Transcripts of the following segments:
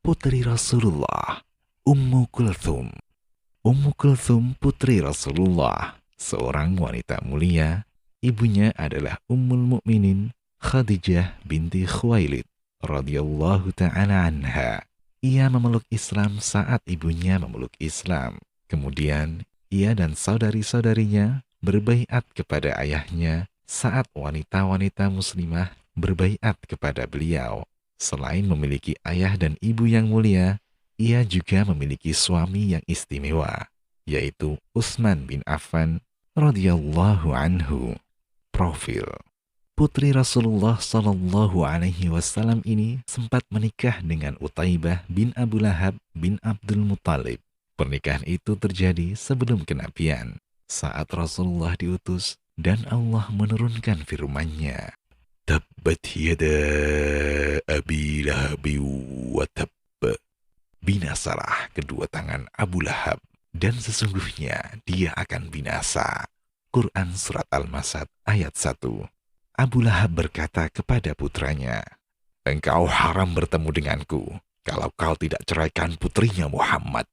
putri Rasulullah, Ummu Kulthum. Ummu Kulthum putri Rasulullah, seorang wanita mulia. Ibunya adalah Ummul Mukminin Khadijah binti Khuwailid radhiyallahu ta'ala anha. Ia memeluk Islam saat ibunya memeluk Islam. Kemudian ia dan saudari-saudarinya berbaiat kepada ayahnya saat wanita-wanita muslimah berbaiat kepada beliau. Selain memiliki ayah dan ibu yang mulia, ia juga memiliki suami yang istimewa, yaitu Utsman bin Affan radhiyallahu anhu. Profil putri Rasulullah Shallallahu Alaihi Wasallam ini sempat menikah dengan Utaibah bin Abu Lahab bin Abdul Muttalib. Pernikahan itu terjadi sebelum kenabian, saat Rasulullah diutus dan Allah menurunkan firman-Nya. Tabbat yada Abi Lahab wa tabb. Binasalah kedua tangan Abu Lahab, dan sesungguhnya dia akan binasa. Quran Surat Al-Masad ayat 1. Abu Lahab berkata kepada putranya, "Engkau haram bertemu denganku kalau kau tidak ceraikan putrinya Muhammad."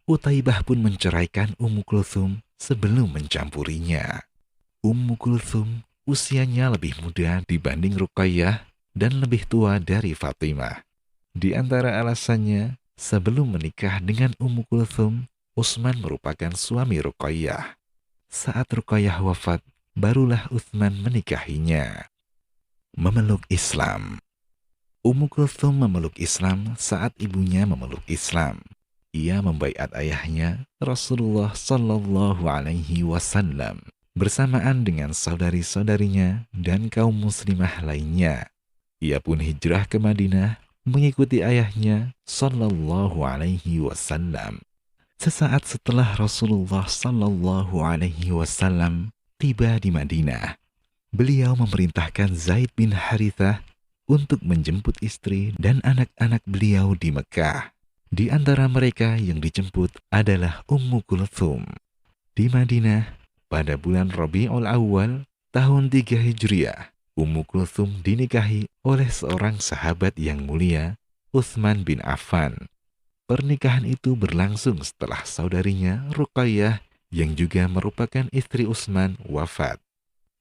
Utaibah pun menceraikan Ummu Kulthum sebelum mencampurinya. Ummu Kulthum usianya lebih muda dibanding Ruqayyah dan lebih tua dari Fatimah. Di antara alasannya, sebelum menikah dengan Ummu Kulthum, Utsman merupakan suami Ruqayyah. Saat Ruqayyah wafat, barulah Utsman menikahinya. Memeluk Islam. Ummu Kulthum memeluk Islam saat ibunya memeluk Islam. Ia membaiat ayahnya, Rasulullah Shallallahu Alaihi Wasallam, bersamaan dengan saudari-saudarinya dan kaum muslimah lainnya. Ia pun hijrah ke Madinah mengikuti ayahnya Shallallahu Alaihi Wasallam. Sesaat setelah Rasulullah Shallallahu Alaihi Wasallam tiba di Madinah, beliau memerintahkan Zaid bin Harithah untuk menjemput istri dan anak-anak beliau di Mekah. Di antara mereka yang dijemput adalah Ummu Kulthum. Di Madinah, pada bulan Rabiul Awal tahun 3 Hijriah, Ummu Kulthum dinikahi oleh seorang sahabat yang mulia, Utsman bin Affan. Pernikahan itu berlangsung setelah saudarinya Ruqayyah yang juga merupakan istri Utsman wafat.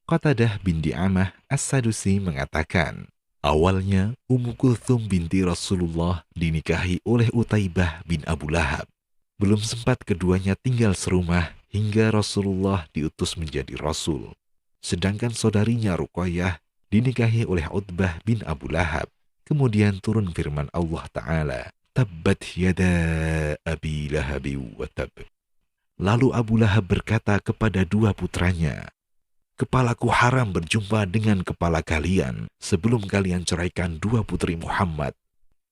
Qatadah bin Di'amah As-Sadusi mengatakan, awalnya Ummu Kulthum binti Rasulullah dinikahi oleh Utaibah bin Abu Lahab. Belum sempat keduanya tinggal serumah hingga Rasulullah diutus menjadi Rasul. Sedangkan saudarinya Ruqayyah dinikahi oleh Utbah bin Abu Lahab. Kemudian turun firman Allah Ta'ala, Tabbat yada Abi Lahab wa tab. Lalu Abu Lahab berkata kepada dua putranya, "Kepalaku haram berjumpa dengan kepala kalian sebelum kalian ceraikan dua putri Muhammad."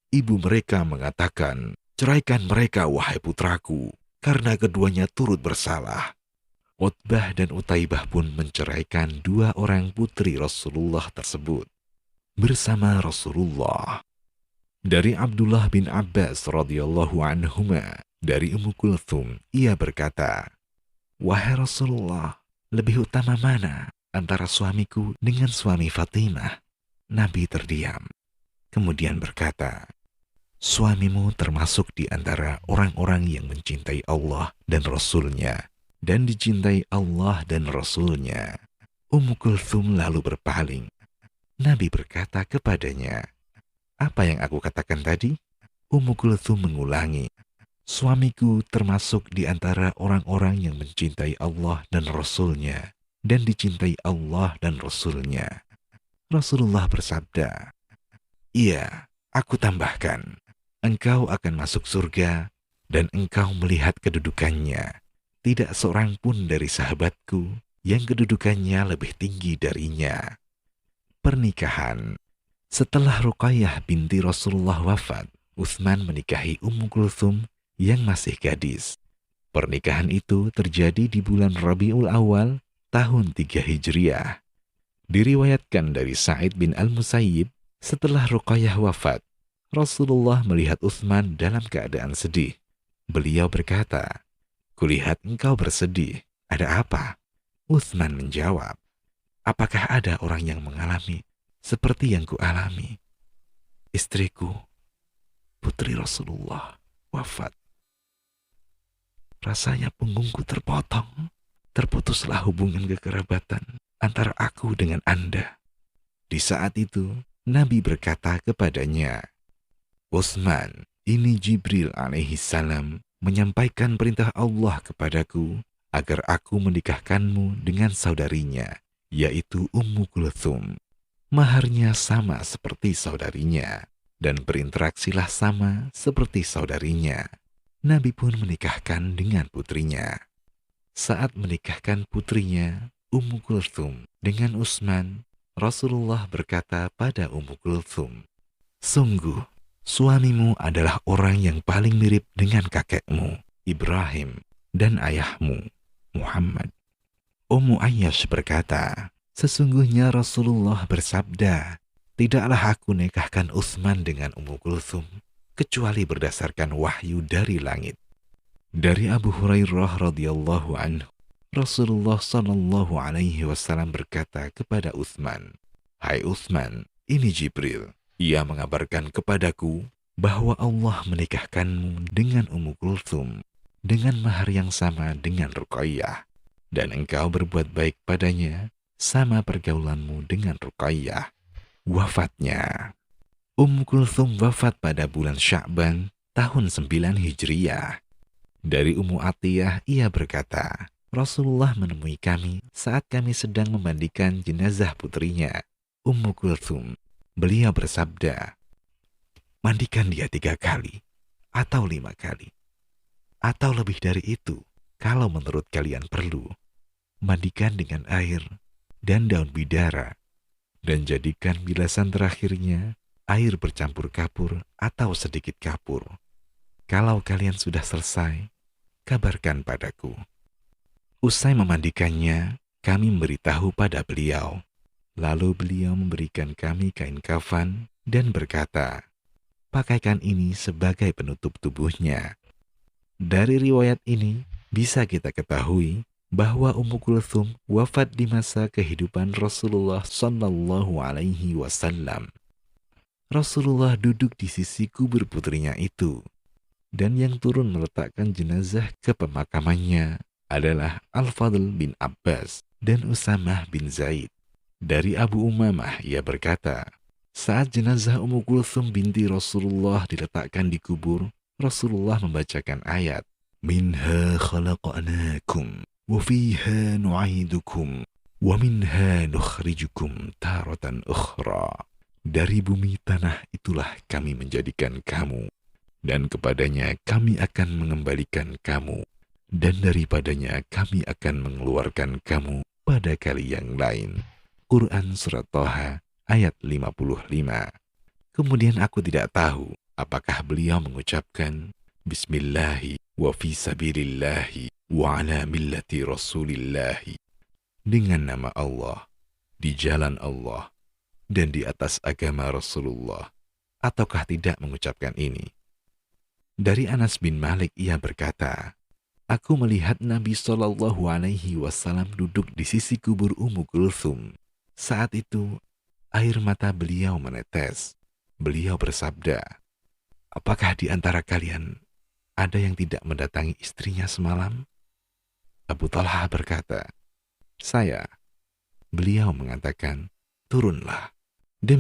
Ibu mereka mengatakan, "Ceraikan mereka, wahai putraku, karena keduanya turut bersalah." Utbah dan Utaibah pun menceraikan dua orang putri Rasulullah tersebut bersama Rasulullah. Dari Abdullah bin Abbas radhiyallahu anhuma, dari Ummu Kulthum, ia berkata, "Wahai Rasulullah, lebih utama mana antara suamiku dengan suami Fatimah?" Nabi terdiam. Kemudian berkata, "Suamimu termasuk di antara orang-orang yang mencintai Allah dan Rasul-Nya, dan dicintai Allah dan Rasul-Nya." Ummu Kulthum lalu berpaling. Nabi berkata kepadanya, "Apa yang aku katakan tadi?" Ummu Kulthum mengulangi, "Suamiku termasuk di antara orang-orang yang mencintai Allah dan Rasul-Nya, dan dicintai Allah dan Rasul-Nya." Rasulullah bersabda, "Iya, aku tambahkan, engkau akan masuk surga dan engkau melihat kedudukannya. Tidak seorang pun dari sahabatku yang kedudukannya lebih tinggi darinya." Pernikahan. Setelah Ruqayyah binti Rasulullah wafat, Utsman menikahi Ummu Kulthum yang masih gadis. Pernikahan itu terjadi di bulan Rabiul Awal tahun 3 Hijriah. Diriwayatkan dari Sa'id bin Al-Musayyib, setelah Ruqayyah wafat, Rasulullah melihat Utsman dalam keadaan sedih. Beliau berkata, "Kulihat engkau bersedih, ada apa?" Utsman menjawab, "Apakah ada orang yang mengalami seperti yang kualami? Istriku, putri Rasulullah wafat. Rasanya punggungku terpotong. Terputuslah hubungan kekerabatan antara aku dengan Anda. Di saat itu, Nabi berkata kepadanya, Utsman, ini Jibril alaihi salam menyampaikan perintah Allah kepadaku agar aku menikahkanmu dengan saudarinya, yaitu Ummu Kulthum. Maharnya sama seperti saudarinya, dan berinteraksilah sama seperti saudarinya. Nabi pun menikahkan dengan putrinya. Saat menikahkan putrinya, Ummu Kulthum dengan Utsman, Rasulullah berkata pada Ummu Kulthum, sungguh, suamimu adalah orang yang paling mirip dengan kakekmu, Ibrahim, dan ayahmu, Muhammad. Ummu Ayyash berkata, sesungguhnya Rasulullah bersabda, tidaklah aku nikahkan Utsman dengan Ummu Kulthum, kecuali berdasarkan wahyu dari langit. Dari Abu Hurairah radhiyallahu anhu, Rasulullah sallallahu alaihi wasallam berkata kepada Utsman, "Hai Utsman, ini Jibril. Ia mengabarkan kepadaku bahwa Allah menikahkanmu dengan Ummu Kulthum dengan mahar yang sama dengan Ruqayyah, dan engkau berbuat baik padanya sama pergaulanmu dengan Ruqayyah." Wafatnya. Ummu Kulthum wafat pada bulan Sya'ban tahun 9 Hijriyah. Dari Ummu Atiyah, ia berkata, Rasulullah menemui kami saat kami sedang memandikan jenazah putrinya, Ummu Kulthum. Beliau bersabda, mandikan dia 3 kali, atau 5 kali, atau lebih dari itu, kalau menurut kalian perlu. Mandikan dengan air dan daun bidara, dan jadikan bilasan terakhirnya air bercampur kapur atau sedikit kapur. Kalau kalian sudah selesai, kabarkan padaku. Usai memandikannya, kami memberitahu pada beliau. Lalu beliau memberikan kami kain kafan dan berkata, pakaikan ini sebagai penutup tubuhnya. Dari riwayat ini, bisa kita ketahui bahwa Ummu Kulthum wafat di masa kehidupan Rasulullah Sallallahu Alaihi Wasallam. Rasulullah duduk di sisi kubur putrinya itu, dan yang turun meletakkan jenazah ke pemakamannya adalah Al-Fadl bin Abbas dan Usamah bin Zaid. Dari Abu Umamah ia berkata, saat jenazah Ummu Kulthum binti Rasulullah diletakkan di kubur, Rasulullah membacakan ayat, Minha khalaqanakum, wa fiha nu'idukum, wa minha nukhrijukum taratan ukhra. Dari bumi tanah itulah kami menjadikan kamu, dan kepadanya kami akan mengembalikan kamu, dan daripadanya kami akan mengeluarkan kamu pada kali yang lain. Quran Surat Thaha ayat 55. Kemudian aku tidak tahu apakah beliau mengucapkan Bismillahi wa fi sabilillahi wa ala millati rasulillahi, dengan nama Allah, di jalan Allah, dan di atas agama Rasulullah, ataukah tidak mengucapkan ini. Dari Anas bin Malik ia berkata, aku melihat Nabi Shallallahu Alaihi Wasallam duduk di sisi kubur Ummu Kulthum. Saat itu air mata beliau menetes. Beliau bersabda, apakah di antara kalian ada yang tidak mendatangi istrinya semalam? Abu Talha berkata, saya. Beliau mengatakan, turunlah.